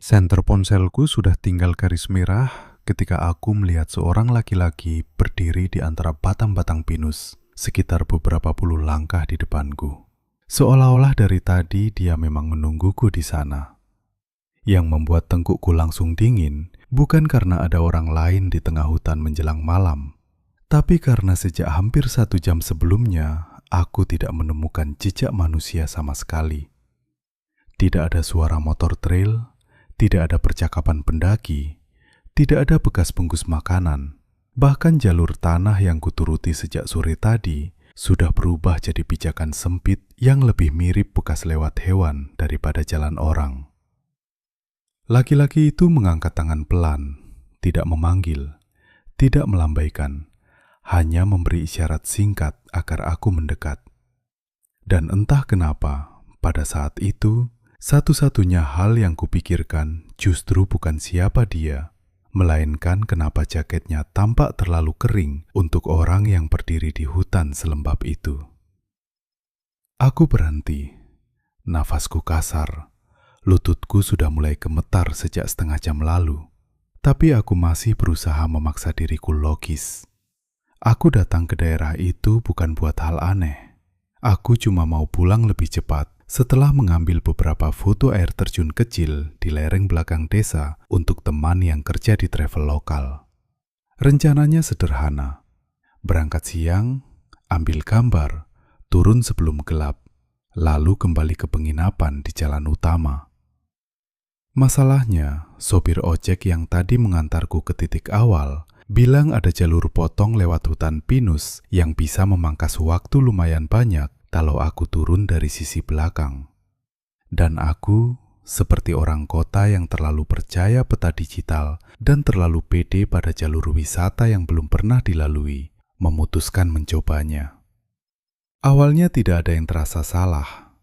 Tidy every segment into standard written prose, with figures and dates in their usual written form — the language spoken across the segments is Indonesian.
Senter ponselku sudah tinggal garis merah ketika aku melihat seorang laki-laki berdiri di antara batang-batang pinus, sekitar beberapa puluh langkah di depanku. Seolah-olah dari tadi dia memang menungguku di sana. Yang membuat tengkukku langsung dingin bukan karena ada orang lain di tengah hutan menjelang malam, tapi karena sejak hampir 1 jam sebelumnya, aku tidak menemukan jejak manusia sama sekali. Tidak ada suara motor trail, tidak ada percakapan pendaki, tidak ada bekas bungkus makanan. Bahkan jalur tanah yang kuturuti sejak sore tadi sudah berubah jadi pijakan sempit yang lebih mirip bekas lewat hewan daripada jalan orang. Laki-laki itu mengangkat tangan pelan, tidak memanggil, tidak melambaikan, hanya memberi isyarat singkat agar aku mendekat. Dan entah kenapa, pada saat itu, satu-satunya hal yang kupikirkan justru bukan siapa dia, melainkan kenapa jaketnya tampak terlalu kering untuk orang yang berdiri di hutan selembab itu. Aku berhenti, nafasku kasar, lututku sudah mulai gemetar sejak setengah jam lalu, tapi aku masih berusaha memaksa diriku logis. Aku datang ke daerah itu bukan buat hal aneh. Aku cuma mau pulang lebih cepat setelah mengambil beberapa foto air terjun kecil di lereng belakang desa untuk teman yang kerja di travel lokal. Rencananya sederhana, berangkat siang, ambil gambar, turun sebelum gelap, lalu kembali ke penginapan di jalan utama. Masalahnya, sopir ojek yang tadi mengantarku ke titik awal bilang ada jalur potong lewat hutan pinus yang bisa memangkas waktu lumayan banyak kalau aku turun dari sisi belakang. Dan aku, seperti orang kota yang terlalu percaya peta digital dan terlalu pede pada jalur wisata yang belum pernah dilalui, memutuskan mencobanya. Awalnya tidak ada yang terasa salah.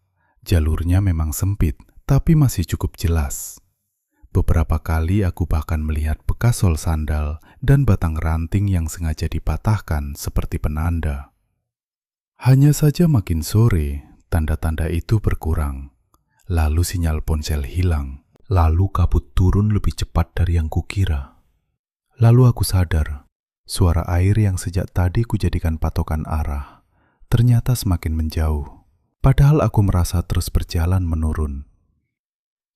Jalurnya memang sempit, tapi masih cukup jelas. Beberapa kali aku bahkan melihat bekas sol sandal dan batang ranting yang sengaja dipatahkan seperti penanda. Hanya saja makin sore, tanda-tanda itu berkurang. Lalu sinyal ponsel hilang. Lalu kabut turun lebih cepat dari yang kukira. Lalu aku sadar, suara air yang sejak tadi kujadikan patokan arah, ternyata semakin menjauh. Padahal aku merasa terus berjalan menurun.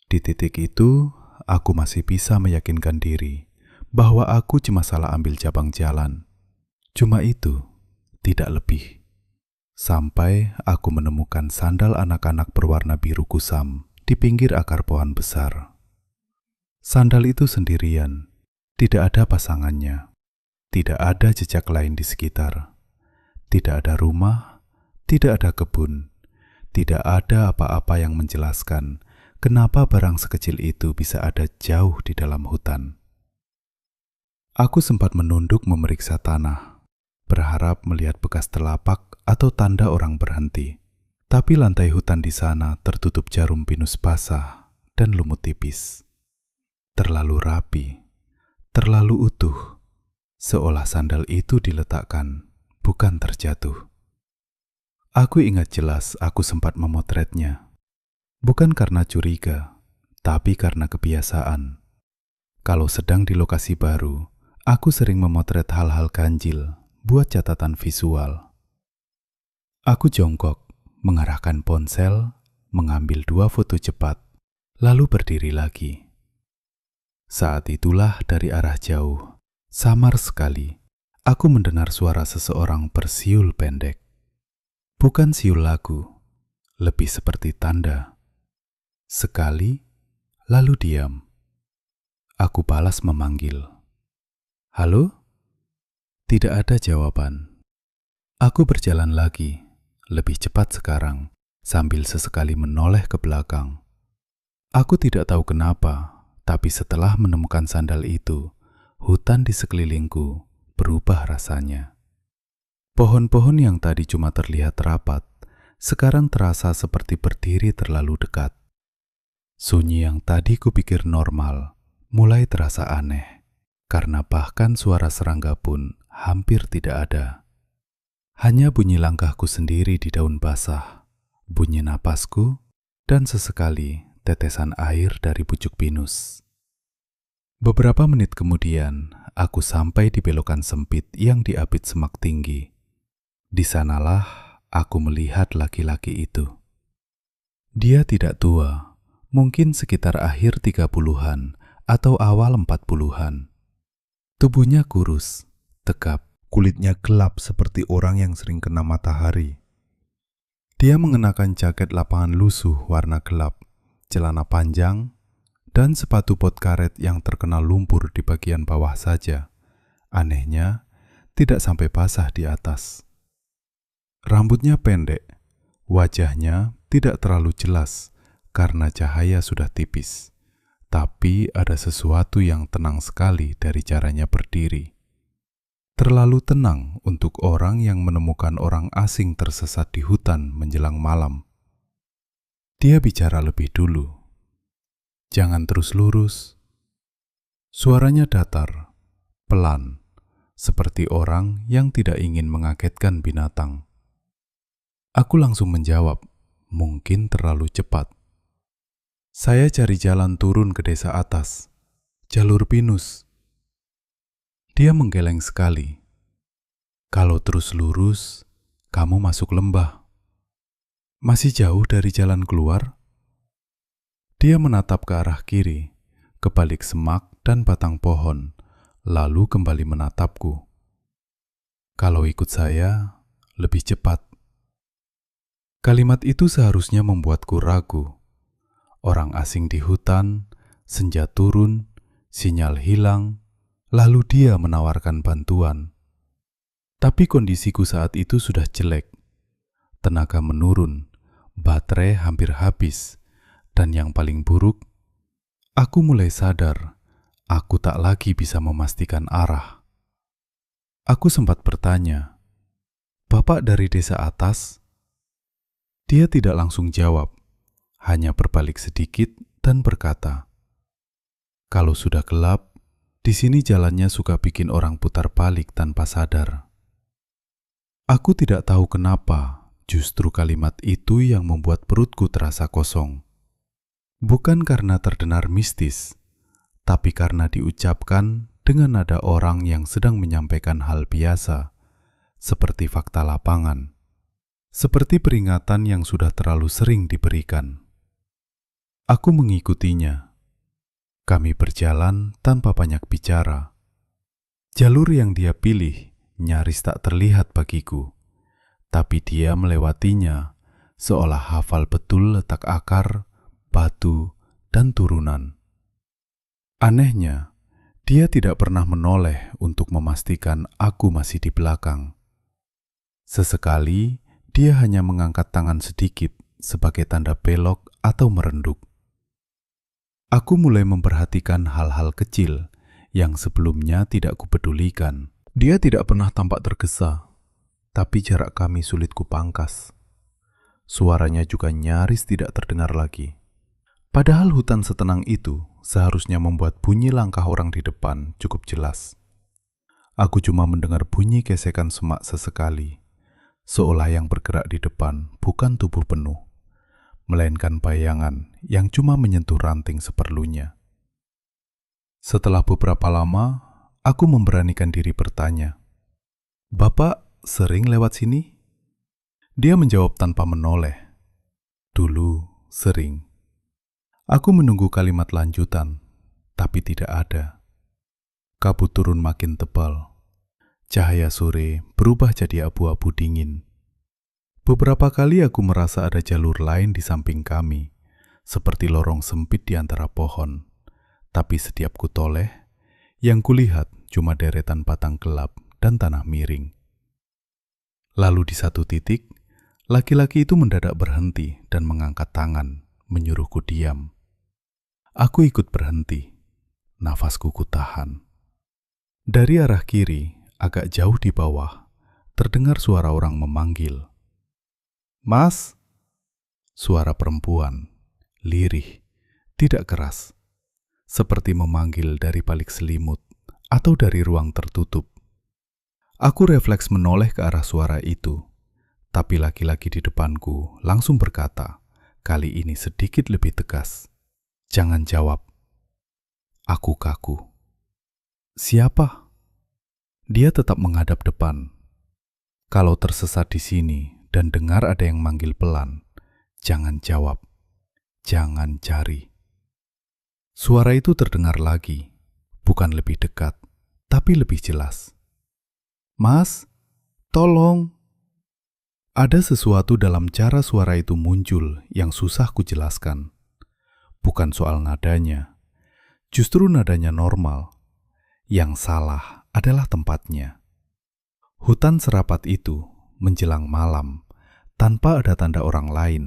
Di titik itu, aku masih bisa meyakinkan diri bahwa aku cuma salah ambil cabang jalan. Cuma itu, tidak lebih. Sampai aku menemukan sandal anak-anak berwarna biru kusam di pinggir akar pohon besar. Sandal itu sendirian, tidak ada pasangannya, tidak ada jejak lain di sekitar, tidak ada rumah, tidak ada kebun, tidak ada apa-apa yang menjelaskan kenapa barang sekecil itu bisa ada jauh di dalam hutan. Aku sempat menunduk memeriksa tanah, berharap melihat bekas telapak atau tanda orang berhenti. Tapi lantai hutan di sana tertutup jarum pinus basah dan lumut tipis. Terlalu rapi, terlalu utuh, seolah sandal itu diletakkan, bukan terjatuh. Aku ingat jelas aku sempat memotretnya. Bukan karena curiga, tapi karena kebiasaan. Kalau sedang di lokasi baru, aku sering memotret hal-hal ganjil buat catatan visual. Aku jongkok, mengarahkan ponsel, mengambil 2 foto cepat, lalu berdiri lagi. Saat itulah dari arah jauh, samar sekali, aku mendengar suara seseorang bersiul pendek. Bukan siul lagu, lebih seperti tanda. Sekali, lalu diam. Aku balas memanggil. Halo? Tidak ada jawaban. Aku berjalan lagi. Lebih cepat sekarang, sambil sesekali menoleh ke belakang. Aku tidak tahu kenapa, tapi setelah menemukan sandal itu, hutan di sekelilingku berubah rasanya. Pohon-pohon yang tadi cuma terlihat rapat, sekarang terasa seperti berdiri terlalu dekat. Sunyi yang tadi kupikir normal, mulai terasa aneh, karena bahkan suara serangga pun hampir tidak ada. Hanya bunyi langkahku sendiri di daun basah, bunyi napasku, dan sesekali tetesan air dari pucuk pinus. Beberapa menit kemudian, aku sampai di belokan sempit yang diapit semak tinggi. Di sanalah aku melihat laki-laki itu. Dia tidak tua, mungkin sekitar akhir 30-an atau awal 40-an. Tubuhnya kurus, tegap. Kulitnya gelap seperti orang yang sering kena matahari. Dia mengenakan jaket lapangan lusuh warna gelap, celana panjang, dan sepatu bot karet yang terkena lumpur di bagian bawah saja. Anehnya, tidak sampai basah di atas. Rambutnya pendek, wajahnya tidak terlalu jelas karena cahaya sudah tipis. Tapi ada sesuatu yang tenang sekali dari caranya berdiri. Terlalu tenang untuk orang yang menemukan orang asing tersesat di hutan menjelang malam. Dia bicara lebih dulu. Jangan terus lurus. Suaranya datar, pelan, seperti orang yang tidak ingin mengagetkan binatang. Aku langsung menjawab, mungkin terlalu cepat. Saya cari jalan turun ke desa atas, jalur pinus. Dia menggeleng sekali. Kalau terus lurus, kamu masuk lembah. Masih jauh dari jalan keluar? Dia menatap ke arah kiri, ke balik semak dan batang pohon, lalu kembali menatapku. Kalau ikut saya, lebih cepat. Kalimat itu seharusnya membuatku ragu. Orang asing di hutan, senja turun, sinyal hilang, lalu dia menawarkan bantuan. Tapi kondisiku saat itu sudah jelek. Tenaga menurun, baterai hampir habis, dan yang paling buruk, aku mulai sadar aku tak lagi bisa memastikan arah. Aku sempat bertanya, "Bapak dari desa atas?" Dia tidak langsung jawab, hanya berbalik sedikit dan berkata, "Kalau sudah gelap, di sini jalannya suka bikin orang putar balik tanpa sadar." Aku tidak tahu kenapa justru kalimat itu yang membuat perutku terasa kosong. Bukan karena terdengar mistis, tapi karena diucapkan dengan nada orang yang sedang menyampaikan hal biasa, seperti fakta lapangan, seperti peringatan yang sudah terlalu sering diberikan. Aku mengikutinya. Kami berjalan tanpa banyak bicara. Jalur yang dia pilih nyaris tak terlihat bagiku, tapi dia melewatinya seolah hafal betul letak akar, batu, dan turunan. Anehnya, dia tidak pernah menoleh untuk memastikan aku masih di belakang. Sesekali, dia hanya mengangkat tangan sedikit sebagai tanda belok atau merenduk. Aku mulai memperhatikan hal-hal kecil yang sebelumnya tidak kupedulikan. Dia tidak pernah tampak tergesa, tapi jarak kami sulit kupangkas. Suaranya juga nyaris tidak terdengar lagi. Padahal hutan setenang itu seharusnya membuat bunyi langkah orang di depan cukup jelas. Aku cuma mendengar bunyi gesekan semak sesekali, seolah yang bergerak di depan bukan tubuh penuh, melainkan bayangan yang cuma menyentuh ranting seperlunya. Setelah beberapa lama, aku memberanikan diri bertanya, "Bapak sering lewat sini?" Dia menjawab tanpa menoleh, "Dulu sering." Aku menunggu kalimat lanjutan, tapi tidak ada. Kabut turun makin tebal. Cahaya sore berubah jadi abu-abu dingin. Beberapa kali aku merasa ada jalur lain di samping kami, seperti lorong sempit di antara pohon. Tapi setiap kutoleh, yang kulihat cuma deretan batang gelap dan tanah miring. Lalu di satu titik, laki-laki itu mendadak berhenti dan mengangkat tangan, menyuruhku diam. Aku ikut berhenti, nafasku kutahan. Dari arah kiri, agak jauh di bawah, terdengar suara orang memanggil. "Mas!" Suara perempuan, lirih, tidak keras, seperti memanggil dari balik selimut atau dari ruang tertutup. Aku refleks menoleh ke arah suara itu, tapi laki-laki di depanku langsung berkata, kali ini sedikit lebih tegas, Jangan jawab. Aku kaku. Siapa? Dia tetap menghadap depan. Kalau tersesat di sini dan dengar ada yang manggil pelan, jangan jawab. Jangan cari. Suara itu terdengar lagi, bukan lebih dekat, tapi lebih jelas. Mas, tolong. Ada sesuatu dalam cara suara itu muncul yang susah kujelaskan. Bukan soal nadanya, justru nadanya normal. Yang salah adalah tempatnya. Hutan serapat itu menjelang malam, tanpa ada tanda orang lain,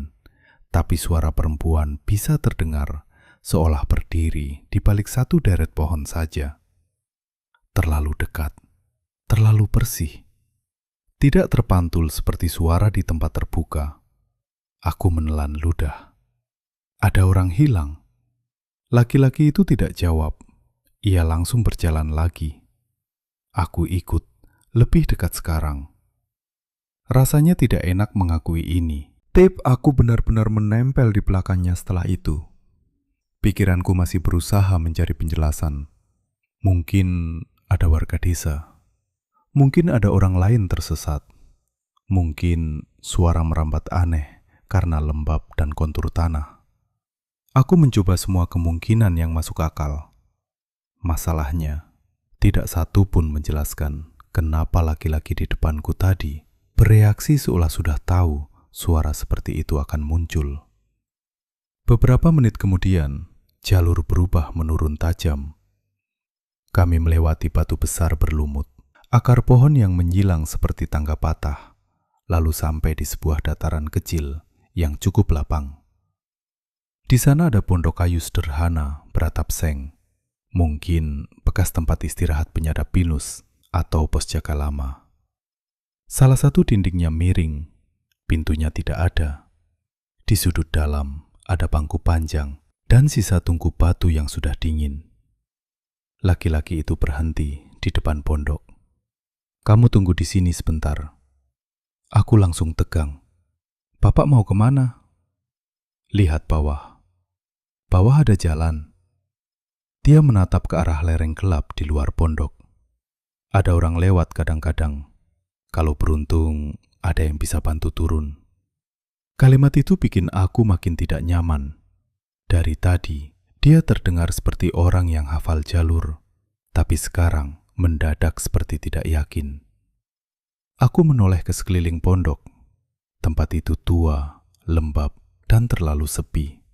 tapi suara perempuan bisa terdengar seolah berdiri di balik satu deret pohon saja. Terlalu dekat, terlalu bersih. Tidak terpantul seperti suara di tempat terbuka. Aku menelan ludah. Ada orang hilang. Laki-laki itu tidak jawab. Ia langsung berjalan lagi. Aku ikut, lebih dekat sekarang. Rasanya tidak enak mengakui ini. Tape aku benar-benar menempel di belakangnya setelah itu. Pikiranku masih berusaha mencari penjelasan. Mungkin ada warga desa. Mungkin ada orang lain tersesat. Mungkin suara merambat aneh karena lembab dan kontur tanah. Aku mencoba semua kemungkinan yang masuk akal. Masalahnya, tidak satu pun menjelaskan kenapa laki-laki di depanku tadi bereaksi seolah sudah tahu suara seperti itu akan muncul. Beberapa menit kemudian, jalur berubah menurun tajam. Kami melewati batu besar berlumut, akar pohon yang menyilang seperti tangga patah, lalu sampai di sebuah dataran kecil yang cukup lapang. Di sana ada pondok kayu sederhana beratap seng. Mungkin bekas tempat istirahat penyadap pinus atau pos jaga lama. Salah satu dindingnya miring, pintunya tidak ada. Di sudut dalam ada bangku panjang dan sisa tungku batu yang sudah dingin. Laki-laki itu berhenti di depan pondok. Kamu tunggu di sini sebentar. Aku langsung tegang. Bapak mau kemana? Lihat bawah. Bawah ada jalan. Dia menatap ke arah lereng gelap di luar pondok. Ada orang lewat kadang-kadang. Kalau beruntung, ada yang bisa bantu turun. Kalimat itu bikin aku makin tidak nyaman. Dari tadi, dia terdengar seperti orang yang hafal jalur, tapi sekarang mendadak seperti tidak yakin. Aku menoleh ke sekeliling pondok. Tempat itu tua, lembab, dan terlalu sepi.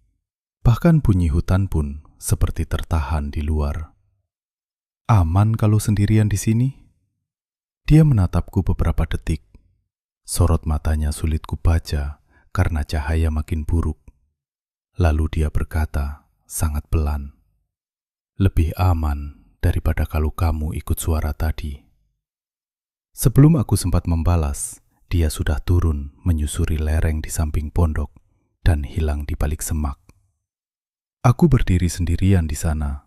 Bahkan bunyi hutan pun seperti tertahan di luar. Aman kalau sendirian di sini? Dia menatapku beberapa detik. Sorot matanya sulit kubaca karena cahaya makin buruk. Lalu dia berkata, sangat pelan, "Lebih aman daripada kalau kamu ikut suara tadi." Sebelum aku sempat membalas, dia sudah turun menyusuri lereng di samping pondok dan hilang di balik semak. Aku berdiri sendirian di sana.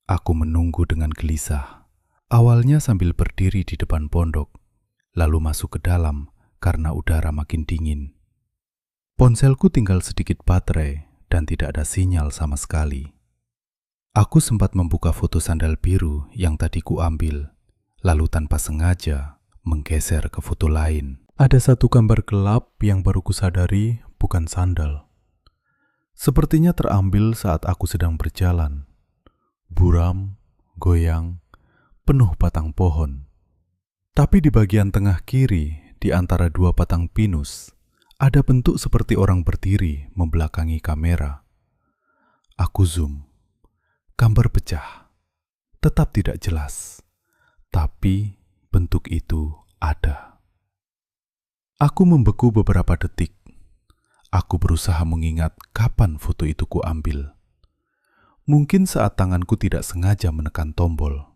Aku menunggu dengan gelisah. Awalnya sambil berdiri di depan pondok, lalu masuk ke dalam karena udara makin dingin. Ponselku tinggal sedikit baterai dan tidak ada sinyal sama sekali. Aku sempat membuka foto sandal biru yang tadi ku ambil, lalu tanpa sengaja menggeser ke foto lain. Ada satu gambar gelap yang baru kusadari bukan sandal. Sepertinya terambil saat aku sedang berjalan. Buram, goyang, penuh batang pohon. Tapi di bagian tengah kiri, di antara dua batang pinus, ada bentuk seperti orang berdiri membelakangi kamera. Aku zoom. Gambar pecah. Tetap tidak jelas. Tapi bentuk itu ada. Aku membeku beberapa detik. Aku berusaha mengingat kapan foto itu kuambil. Mungkin saat tanganku tidak sengaja menekan tombol.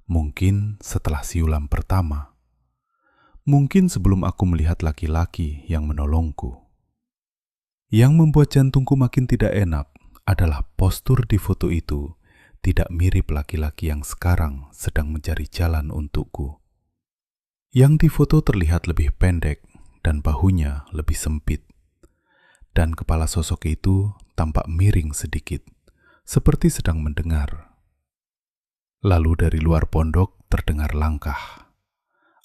Mungkin setelah siulan pertama. Mungkin sebelum aku melihat laki-laki yang menolongku. Yang membuat jantungku makin tidak enak adalah postur di foto itu tidak mirip laki-laki yang sekarang sedang mencari jalan untukku. Yang di foto terlihat lebih pendek dan bahunya lebih sempit. dan kepala sosok itu tampak miring sedikit, seperti sedang mendengar. Lalu dari luar pondok terdengar langkah.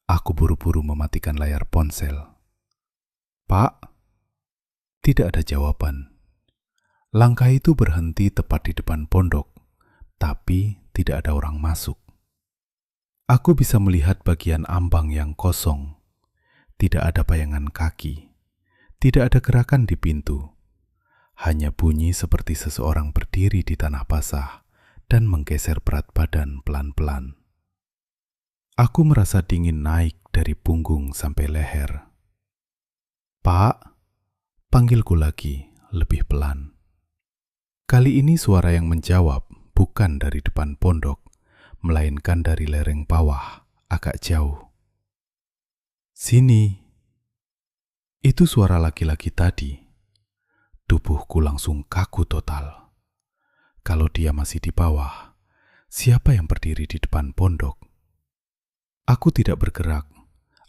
Aku buru-buru mematikan layar ponsel. "Pak?" Tidak ada jawaban. Langkah itu berhenti tepat di depan pondok, tapi tidak ada orang masuk. Aku bisa melihat bagian ambang yang kosong. Tidak ada bayangan kaki. Tidak ada gerakan di pintu. Hanya bunyi seperti seseorang berdiri di tanah basah dan menggeser berat badan pelan-pelan. Aku merasa dingin naik dari punggung sampai leher. "Pak?" Panggilku lagi, lebih pelan. Kali ini suara yang menjawab bukan dari depan pondok, melainkan dari lereng bawah, agak jauh. "Sini." Itu suara laki-laki tadi. Tubuhku langsung kaku total. Kalau dia masih di bawah, siapa yang berdiri di depan pondok? Aku tidak bergerak.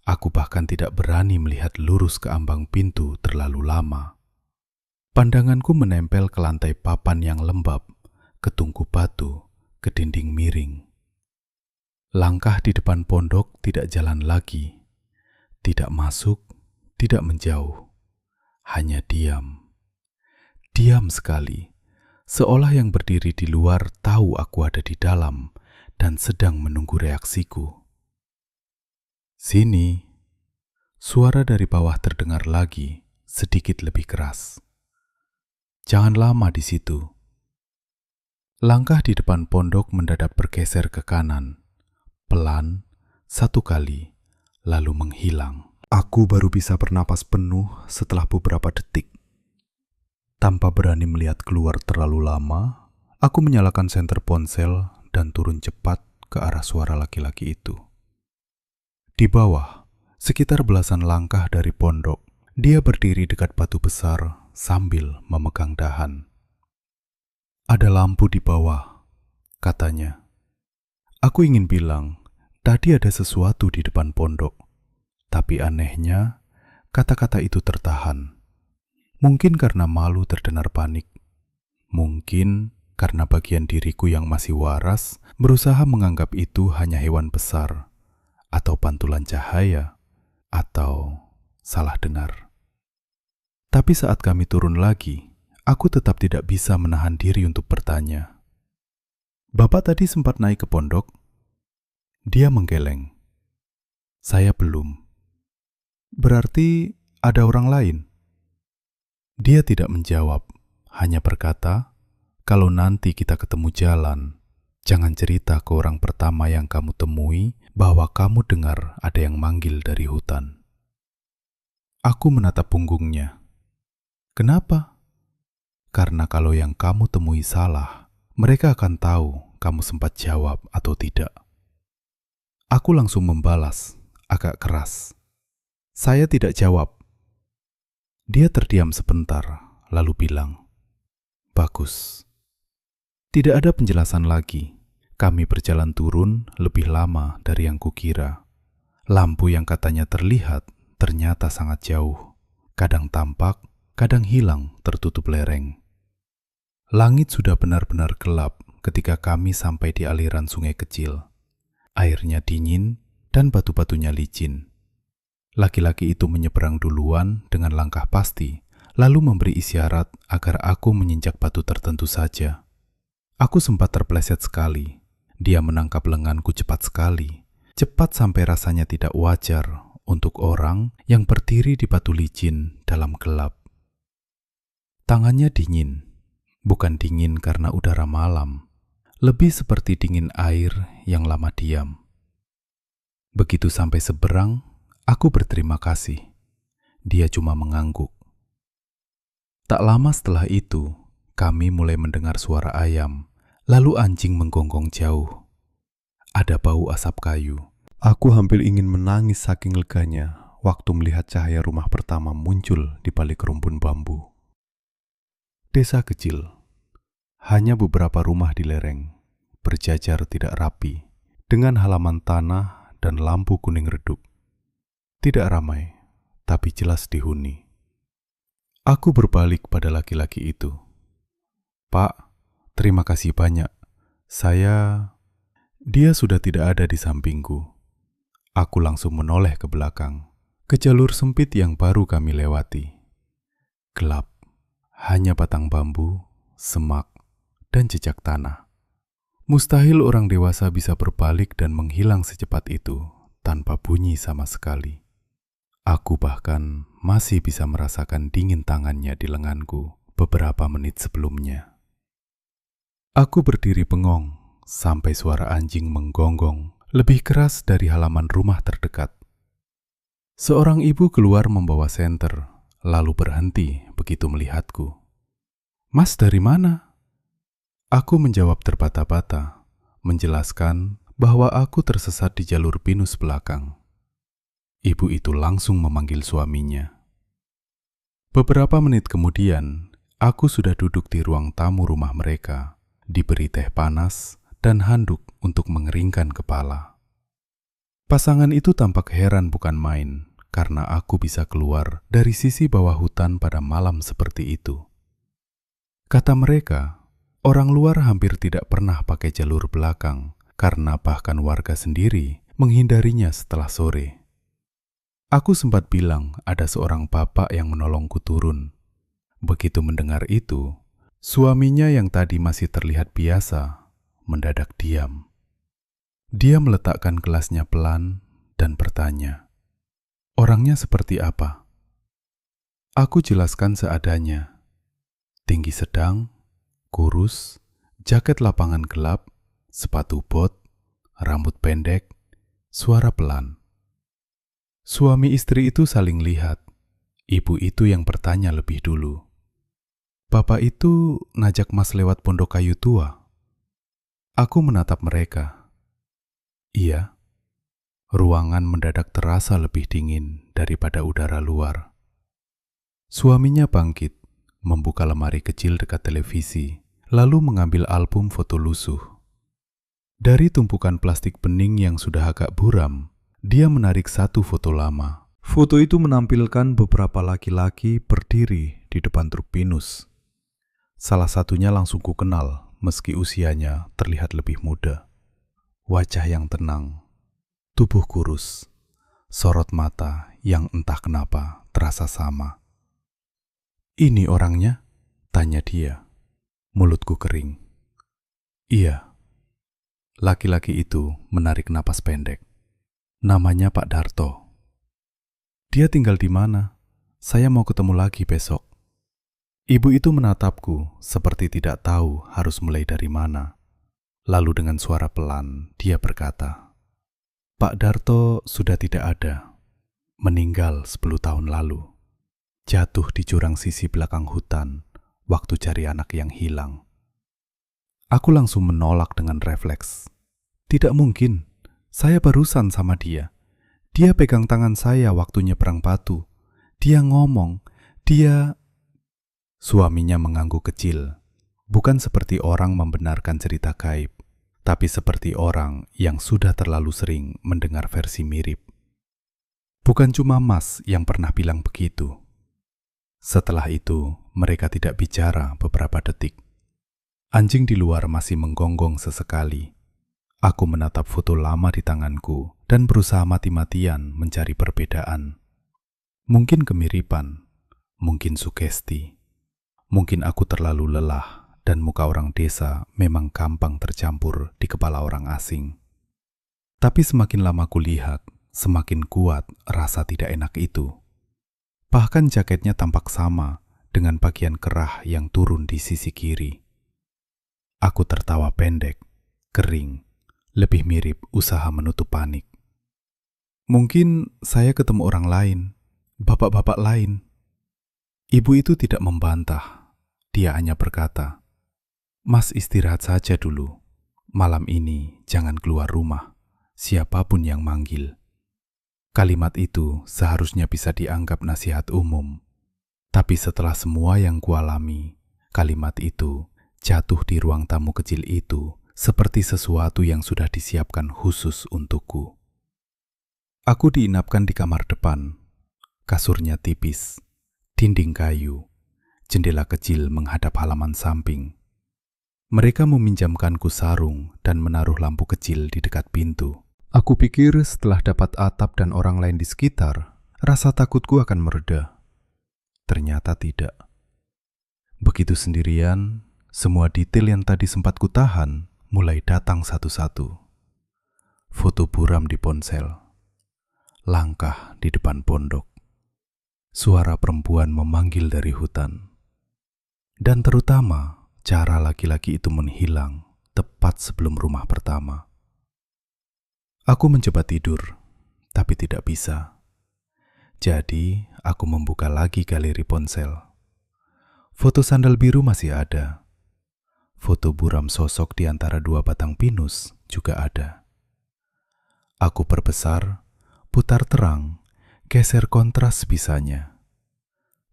Aku bahkan tidak berani melihat lurus ke ambang pintu terlalu lama. Pandanganku menempel ke lantai papan yang lembab, ke tungku batu, ke dinding miring. Langkah di depan pondok tidak jalan lagi. Tidak masuk, tidak menjauh. Hanya diam. Diam sekali, seolah yang berdiri di luar tahu aku ada di dalam dan sedang menunggu reaksiku. "Sini." Suara dari bawah terdengar lagi, sedikit lebih keras. "Jangan lama di situ." Langkah di depan pondok mendadak bergeser ke kanan. Pelan, satu kali, lalu menghilang. Aku baru bisa bernapas penuh setelah beberapa detik. Tanpa berani melihat keluar terlalu lama, aku menyalakan senter ponsel dan turun cepat ke arah suara laki-laki itu. Di bawah, sekitar belasan langkah dari pondok, dia berdiri dekat batu besar sambil memegang dahan. "Ada lampu di bawah," katanya. Aku ingin bilang, tadi ada sesuatu di depan pondok. Tapi anehnya, kata-kata itu tertahan. Mungkin karena malu terdengar panik. Mungkin karena bagian diriku yang masih waras berusaha menganggap itu hanya hewan besar, atau pantulan cahaya, atau salah dengar. Tapi saat kami turun lagi, aku tetap tidak bisa menahan diri untuk bertanya, "Bapak tadi sempat naik ke pondok?" Dia menggeleng. "Saya belum." "Berarti ada orang lain?" Dia tidak menjawab, hanya berkata, "Kalau nanti kita ketemu jalan, jangan cerita ke orang pertama yang kamu temui bahwa kamu dengar ada yang manggil dari hutan." Aku menatap punggungnya. "Kenapa?" "Karena kalau yang kamu temui salah, mereka akan tahu kamu sempat jawab atau tidak." Aku langsung membalas, agak keras, "Saya tidak jawab." Dia terdiam sebentar, lalu bilang, "Bagus." Tidak ada penjelasan lagi. Kami berjalan turun lebih lama dari yang kukira. Lampu yang katanya terlihat ternyata sangat jauh. Kadang tampak, kadang hilang tertutup lereng. Langit sudah benar-benar gelap ketika kami sampai di aliran sungai kecil. Airnya dingin dan batu-batunya licin. Laki-laki itu menyeberang duluan dengan langkah pasti, lalu memberi isyarat agar aku menginjak batu tertentu saja. Aku sempat terpleset sekali. Dia menangkap lenganku cepat sekali. Cepat sampai rasanya tidak wajar untuk orang yang berdiri di batu licin dalam gelap. Tangannya dingin, bukan dingin karena udara malam, lebih seperti dingin air yang lama diam. Begitu sampai seberang, aku berterima kasih. Dia cuma mengangguk. Tak lama setelah itu, kami mulai mendengar suara ayam, lalu anjing menggonggong jauh. Ada bau asap kayu. Aku hampir ingin menangis saking leganya waktu melihat cahaya rumah pertama muncul di balik rumpun bambu. Desa kecil. Hanya beberapa rumah di lereng, berjajar tidak rapi, dengan halaman tanah dan lampu kuning redup. Tidak ramai, tapi jelas dihuni. Aku berbalik pada laki-laki itu. "Pak, terima kasih banyak. Dia sudah tidak ada di sampingku. Aku langsung menoleh ke belakang, ke jalur sempit yang baru kami lewati. Gelap, hanya batang bambu, semak, dan jejak tanah. Mustahil orang dewasa bisa berbalik dan menghilang secepat itu tanpa bunyi sama sekali. Aku bahkan masih bisa merasakan dingin tangannya di lenganku beberapa menit sebelumnya. Aku berdiri bengong sampai suara anjing menggonggong lebih keras dari halaman rumah terdekat. Seorang ibu keluar membawa senter, lalu berhenti begitu melihatku. "Mas, dari mana?" Aku menjawab terbata-bata, menjelaskan bahwa aku tersesat di jalur pinus belakang. Ibu itu langsung memanggil suaminya. Beberapa menit kemudian, aku sudah duduk di ruang tamu rumah mereka, diberi teh panas dan handuk untuk mengeringkan kepala. Pasangan itu tampak heran bukan main, karena aku bisa keluar dari sisi bawah hutan pada malam seperti itu. Kata mereka, orang luar hampir tidak pernah pakai jalur belakang, karena bahkan warga sendiri menghindarinya setelah sore. Aku sempat bilang ada seorang bapak yang menolongku turun. Begitu mendengar itu, suaminya yang tadi masih terlihat biasa, mendadak diam. Dia meletakkan gelasnya pelan dan bertanya, "Orangnya seperti apa?" Aku jelaskan seadanya. Tinggi sedang, kurus, jaket lapangan gelap, sepatu bot, rambut pendek, suara pelan. Suami istri itu saling lihat. Ibu itu yang bertanya lebih dulu. "Bapak itu ngajak Mas lewat pondok kayu tua?" Aku menatap mereka. Iya. Ruangan mendadak terasa lebih dingin daripada udara luar. Suaminya bangkit, membuka lemari kecil dekat televisi, lalu mengambil album foto lusuh. Dari tumpukan plastik bening yang sudah agak buram, dia menarik satu foto lama. Foto itu menampilkan beberapa laki-laki berdiri di depan truk pinus. Salah satunya langsung ku kenal, meski usianya terlihat lebih muda. Wajah yang tenang, tubuh kurus, sorot mata yang entah kenapa terasa sama. "Ini orangnya?" tanya dia. Mulutku kering. "Iya." Laki-laki itu menarik napas pendek. "Namanya Pak Darto." "Dia tinggal di mana? Saya mau ketemu lagi besok." Ibu itu menatapku seperti tidak tahu harus mulai dari mana. Lalu dengan suara pelan, dia berkata, "Pak Darto sudah tidak ada. Meninggal 10 tahun lalu. Jatuh di jurang sisi belakang hutan waktu cari anak yang hilang." Aku langsung menolak dengan refleks. "Tidak mungkin. Saya barusan sama dia. Dia pegang tangan saya waktu nyebrang batu. Dia ngomong, dia..." Suaminya mengangguk kecil, bukan seperti orang membenarkan cerita gaib, tapi seperti orang yang sudah terlalu sering mendengar versi mirip. Bukan cuma Mas yang pernah bilang begitu. Setelah itu, mereka tidak bicara beberapa detik. Anjing di luar masih menggonggong sesekali. Aku menatap foto lama di tanganku dan berusaha mati-matian mencari perbedaan. Mungkin kemiripan, mungkin sugesti, mungkin aku terlalu lelah dan muka orang desa memang gampang tercampur di kepala orang asing. Tapi semakin lama kulihat, semakin kuat rasa tidak enak itu. Bahkan jaketnya tampak sama dengan bagian kerah yang turun di sisi kiri. Aku tertawa pendek, kering, lebih mirip usaha menutup panik. "Mungkin saya ketemu orang lain, bapak-bapak lain." Ibu itu tidak membantah. Dia hanya berkata, "Mas istirahat saja dulu. Malam ini jangan keluar rumah, siapapun yang manggil." Kalimat itu seharusnya bisa dianggap nasihat umum. Tapi setelah semua yang kualami, kalimat itu jatuh di ruang tamu kecil itu seperti sesuatu yang sudah disiapkan khusus untukku. Aku diinapkan di kamar depan. Kasurnya tipis, dinding kayu, Jendela kecil menghadap halaman samping. Mereka meminjamkanku sarung dan menaruh lampu kecil di dekat pintu. Aku pikir setelah dapat atap dan orang lain di sekitar, rasa takutku akan mereda. Ternyata tidak. Begitu sendirian, semua detail yang tadi sempat kutahan mulai datang satu-satu. Foto buram di ponsel, langkah di depan pondok, suara perempuan memanggil dari hutan, dan terutama cara laki-laki itu menghilang tepat sebelum rumah pertama. Aku mencoba tidur, tapi tidak bisa. Jadi, aku membuka lagi galeri ponsel. Foto sandal biru masih ada. Foto buram sosok di antara dua batang pinus juga ada. Aku perbesar, putar terang, geser kontras sebisanya.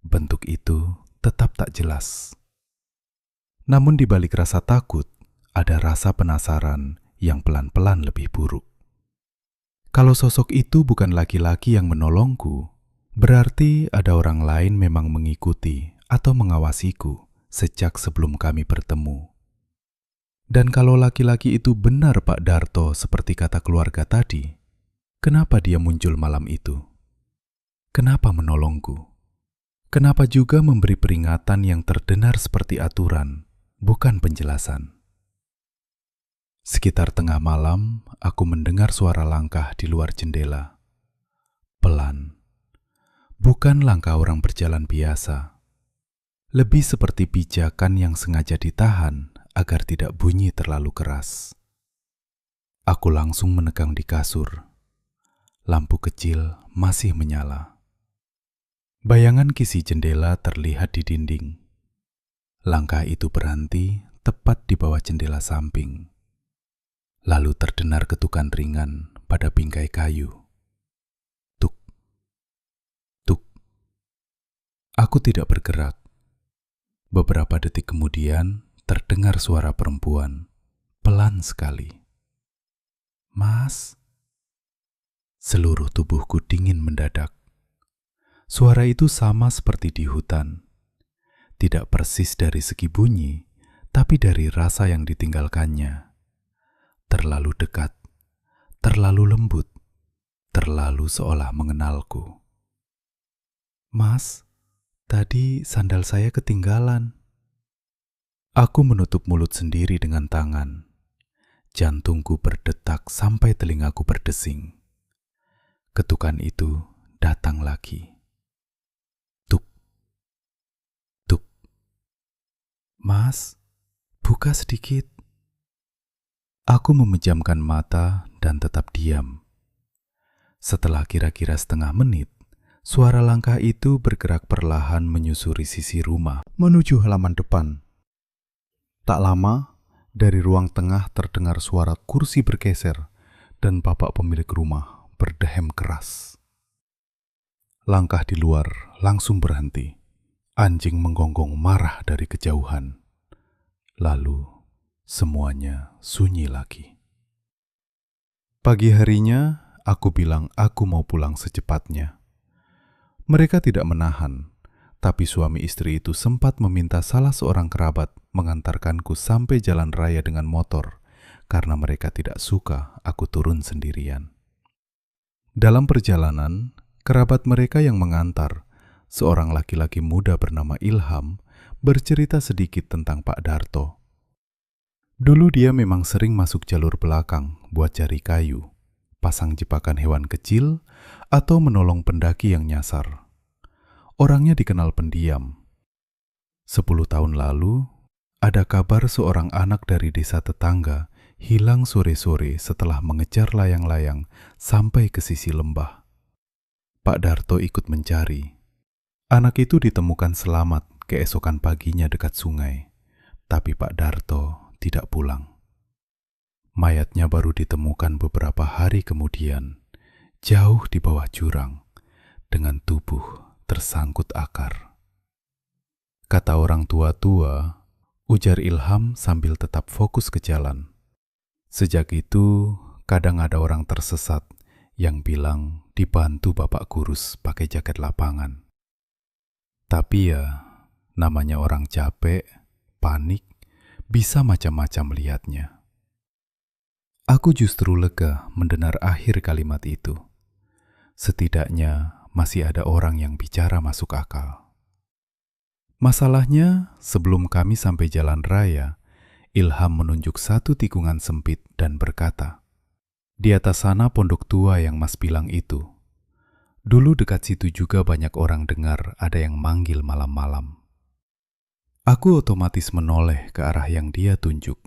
Bentuk itu tetap tak jelas. Namun di balik rasa takut, ada rasa penasaran yang pelan-pelan lebih buruk. Kalau sosok itu bukan laki-laki yang menolongku, berarti ada orang lain memang mengikuti atau mengawasiku sejak sebelum kami bertemu. Dan kalau laki-laki itu benar Pak Darto seperti kata keluarga tadi, kenapa dia muncul malam itu? Kenapa menolongku? Kenapa juga memberi peringatan yang terdengar seperti aturan, bukan penjelasan? Sekitar tengah malam, aku mendengar suara langkah di luar jendela. Pelan. Bukan langkah orang berjalan biasa. Lebih seperti pijakan yang sengaja ditahan agar tidak bunyi terlalu keras. Aku langsung menegang di kasur. Lampu kecil masih menyala. Bayangan kisi jendela terlihat di dinding. Langkah itu berhenti tepat di bawah jendela samping. Lalu terdengar ketukan ringan pada bingkai kayu. Tuk, tuk. Aku tidak bergerak. Beberapa detik kemudian terdengar suara perempuan, pelan sekali. Mas. Seluruh tubuhku dingin mendadak. Suara itu sama seperti di hutan. Tidak persis dari segi bunyi, tapi dari rasa yang ditinggalkannya. Terlalu dekat, terlalu lembut, terlalu seolah mengenalku. Mas, tadi sandal saya ketinggalan. Aku menutup mulut sendiri dengan tangan. Jantungku berdetak sampai telingaku berdesing. Ketukan itu datang lagi. Tuk, tuk. Mas, buka sedikit. Aku memejamkan mata dan tetap diam. Setelah kira-kira setengah menit, suara langkah itu bergerak perlahan menyusuri sisi rumah menuju halaman depan. Tak lama, dari ruang tengah terdengar suara kursi bergeser dan bapak pemilik rumah berdehem keras. Langkah di luar langsung berhenti. Anjing menggonggong marah dari kejauhan. Lalu semuanya sunyi lagi. Pagi harinya, aku bilang aku mau pulang secepatnya. Mereka tidak menahan, tapi suami istri itu sempat meminta salah seorang kerabat mengantarkanku sampai jalan raya dengan motor karena mereka tidak suka aku turun sendirian. Dalam perjalanan, kerabat mereka yang mengantar, seorang laki-laki muda bernama Ilham, bercerita sedikit tentang Pak Darto. Dulu dia memang sering masuk jalur belakang buat cari kayu, pasang jebakan hewan kecil, atau menolong pendaki yang nyasar. Orangnya dikenal pendiam. 10 tahun lalu, ada kabar seorang anak dari desa tetangga hilang sore-sore setelah mengejar layang-layang sampai ke sisi lembah. Pak Darto ikut mencari. Anak itu ditemukan selamat keesokan paginya dekat sungai, tapi Pak Darto tidak pulang. Mayatnya baru ditemukan beberapa hari kemudian, jauh di bawah jurang, dengan tubuh tersangkut akar. Kata orang tua-tua, ujar Ilham sambil tetap fokus ke jalan. Sejak itu, kadang ada orang tersesat yang bilang dibantu bapak kurus pakai jaket lapangan. Tapi ya, Namanya orang capek, panik, bisa macam-macam melihatnya. Aku justru lega mendengar akhir kalimat itu. Setidaknya masih ada orang yang bicara masuk akal. Masalahnya, sebelum kami sampai jalan raya, Ilham menunjuk satu tikungan sempit dan berkata, "Di atas sana pondok tua yang Mas bilang itu. Dulu dekat situ juga banyak orang dengar ada yang manggil malam-malam." Aku otomatis menoleh ke arah yang dia tunjuk.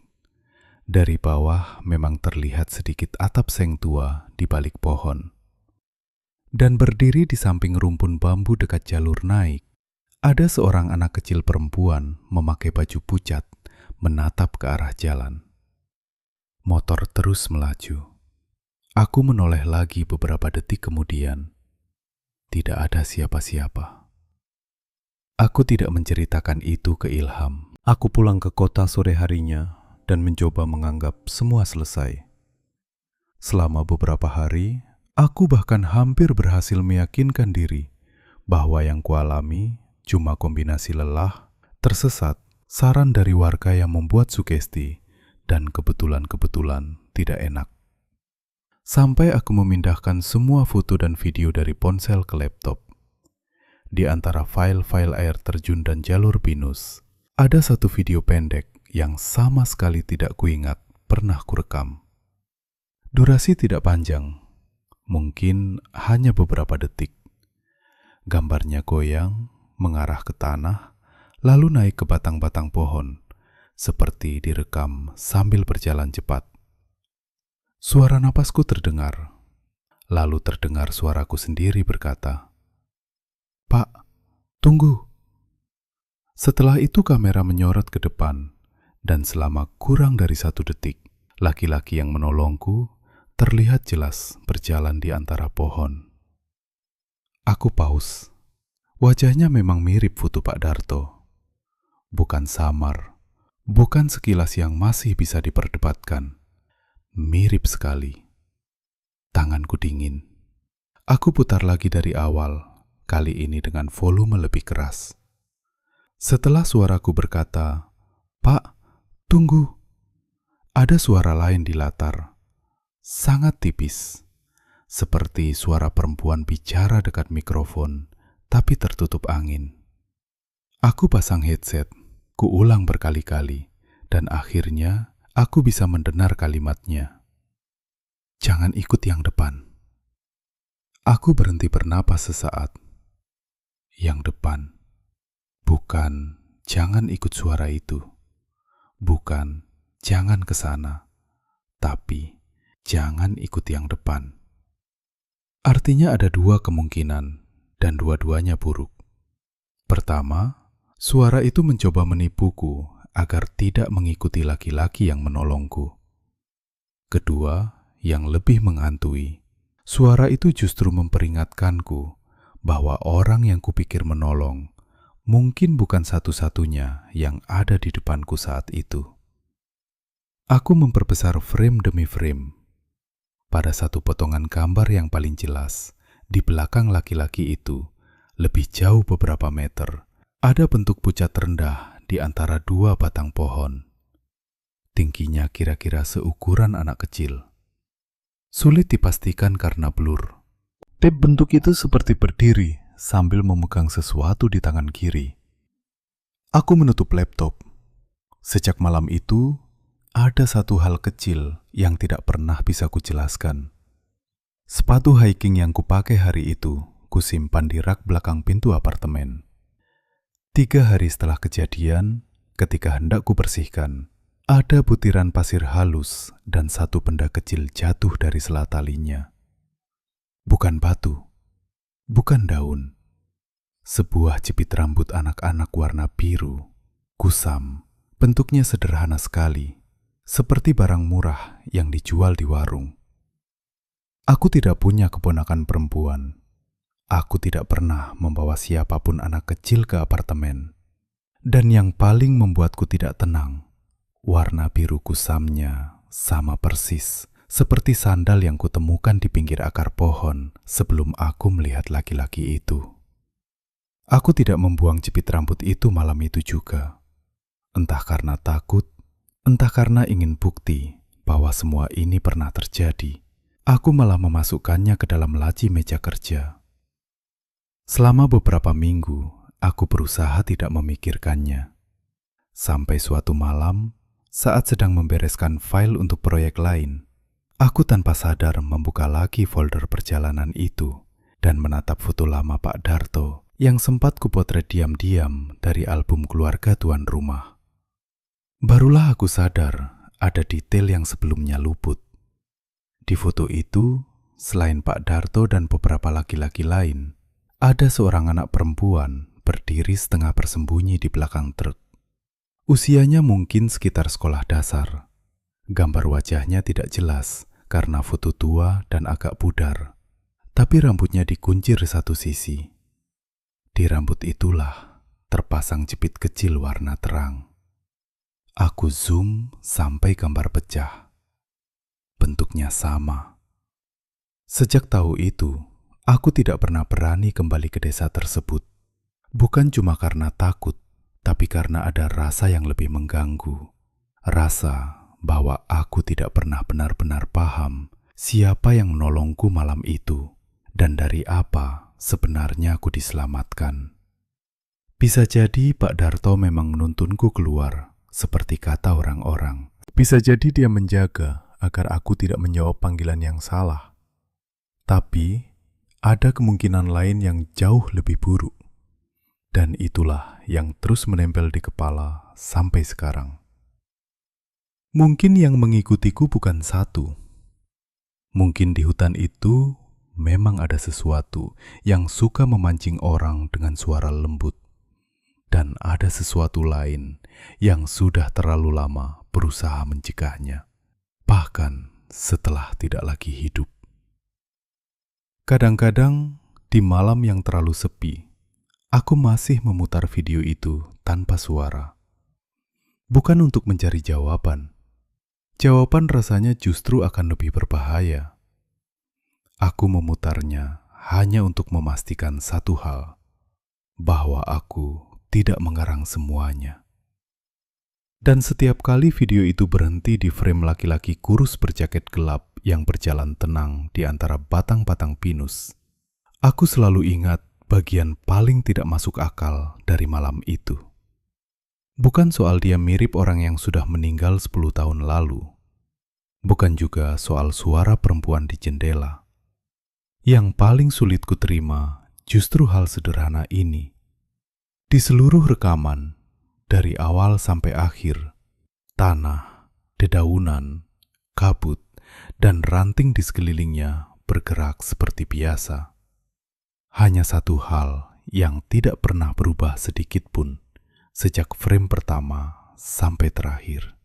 Dari bawah memang terlihat sedikit atap seng tua di balik pohon. Dan berdiri di samping rumpun bambu dekat jalur naik, ada seorang anak kecil perempuan memakai baju pucat menatap ke arah jalan. Motor terus melaju. Aku menoleh lagi beberapa detik kemudian. Tidak ada siapa-siapa. Aku tidak menceritakan itu ke Ilham. Aku pulang ke kota sore harinya dan mencoba menganggap semua selesai. Selama beberapa hari, aku bahkan hampir berhasil meyakinkan diri bahwa yang kualami cuma kombinasi lelah, tersesat, saran dari warga yang membuat sugesti, dan kebetulan-kebetulan tidak enak. Sampai aku memindahkan semua foto dan video dari ponsel ke laptop. Di antara file-file air terjun dan jalur pinus, ada satu video pendek yang sama sekali tidak kuingat pernah kurekam. Durasi tidak panjang, mungkin hanya beberapa detik. Gambarnya goyang, mengarah ke tanah, lalu naik ke batang-batang pohon, seperti direkam sambil berjalan cepat. Suara napasku terdengar, lalu terdengar suaraku sendiri berkata, "Pak, tunggu." Setelah itu kamera menyorot ke depan, dan selama kurang dari 1 detik, laki-laki yang menolongku terlihat jelas berjalan di antara pohon. Aku pause. Wajahnya memang mirip foto Pak Darto. Bukan samar, bukan sekilas yang masih bisa diperdebatkan. Mirip sekali. Tanganku dingin. Aku putar lagi dari awal, kali ini dengan volume lebih keras. Setelah suaraku berkata, "Pak, tunggu." Ada suara lain di latar, sangat tipis, seperti suara perempuan bicara dekat mikrofon, tapi tertutup angin. Aku pasang headset, kuulang berkali-kali, dan akhirnya aku bisa mendengar kalimatnya. "Jangan ikut yang depan." Aku berhenti bernapas sesaat. Yang depan. Bukan jangan ikut suara itu. Bukan jangan ke sana. Tapi jangan ikut yang depan. Artinya ada 2 kemungkinan, dan dua-duanya buruk. Pertama, suara itu mencoba menipuku agar tidak mengikuti laki-laki yang menolongku. Kedua, yang lebih menghantui, suara itu justru memperingatkanku bahwa orang yang kupikir menolong mungkin bukan satu-satunya yang ada di depanku saat itu. Aku memperbesar frame demi frame. Pada satu potongan gambar yang paling jelas, di belakang laki-laki itu, lebih jauh beberapa meter, ada bentuk pucat rendah di antara 2 batang pohon. Tingginya kira-kira seukuran anak kecil. Sulit dipastikan karena blur. Bentuk itu seperti berdiri sambil memegang sesuatu di tangan kiri. Aku menutup laptop. Sejak malam itu, ada satu hal kecil yang tidak pernah bisa kujelaskan. Sepatu hiking yang kupakai hari itu, kusimpan di rak belakang pintu apartemen. 3 hari setelah kejadian, ketika hendak kubersihkan, ada butiran pasir halus dan satu benda kecil jatuh dari sela talinya. Bukan batu, bukan daun. Sebuah jepit rambut anak-anak warna biru, kusam, bentuknya sederhana sekali, seperti barang murah yang dijual di warung. Aku tidak punya keponakan perempuan. Aku tidak pernah membawa siapapun anak kecil ke apartemen. Dan yang paling membuatku tidak tenang, warna biru kusamnya sama persis seperti sandal yang kutemukan di pinggir akar pohon sebelum aku melihat laki-laki itu. Aku tidak membuang jepit rambut itu malam itu juga. Entah karena takut, entah karena ingin bukti bahwa semua ini pernah terjadi. Aku malah memasukkannya ke dalam laci meja kerja. Selama beberapa minggu, aku berusaha tidak memikirkannya. Sampai suatu malam, saat sedang membereskan file untuk proyek lain, aku tanpa sadar membuka lagi folder perjalanan itu dan menatap foto lama Pak Darto yang sempat kupotret diam-diam dari album keluarga tuan rumah. Barulah aku sadar ada detail yang sebelumnya luput. Di foto itu, selain Pak Darto dan beberapa laki-laki lain, ada seorang anak perempuan berdiri setengah bersembunyi di belakang truk. Usianya mungkin sekitar sekolah dasar. Gambar wajahnya tidak jelas karena foto tua dan agak pudar, tapi rambutnya dikuncir satu sisi. Di rambut itulah terpasang jepit kecil warna terang. Aku zoom sampai gambar pecah. Bentuknya sama. Sejak tahu itu, aku tidak pernah berani kembali ke desa tersebut. Bukan cuma karena takut, tapi karena ada rasa yang lebih mengganggu. Rasa bahwa aku tidak pernah benar-benar paham siapa yang menolongku malam itu dan dari apa sebenarnya aku diselamatkan. Bisa jadi Pak Darto memang menuntunku keluar, seperti kata orang-orang. Bisa jadi dia menjaga agar aku tidak menjawab panggilan yang salah. Tapi, ada kemungkinan lain yang jauh lebih buruk. Dan itulah yang terus menempel di kepala sampai sekarang. Mungkin yang mengikutiku bukan satu. Mungkin di hutan itu memang ada sesuatu yang suka memancing orang dengan suara lembut. Dan ada sesuatu lain yang sudah terlalu lama berusaha mencegahnya. Bahkan setelah tidak lagi hidup. Kadang-kadang di malam yang terlalu sepi, aku masih memutar video itu tanpa suara. Bukan untuk mencari jawaban. Jawaban rasanya justru akan lebih berbahaya. Aku memutarnya hanya untuk memastikan satu hal, bahwa aku tidak mengarang semuanya. Dan setiap kali video itu berhenti di frame laki-laki kurus berjaket gelap yang berjalan tenang di antara batang-batang pinus, aku selalu ingat bagian paling tidak masuk akal dari malam itu. Bukan soal dia mirip orang yang sudah meninggal 10 tahun lalu. Bukan juga soal suara perempuan di jendela. Yang paling sulit kuterima justru hal sederhana ini. Di seluruh rekaman, dari awal sampai akhir, tanah, dedaunan, kabut, dan ranting di sekelilingnya bergerak seperti biasa. Hanya satu hal yang tidak pernah berubah sedikit pun sejak frame pertama sampai terakhir.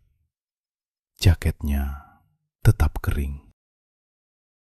Jaketnya tetap kering.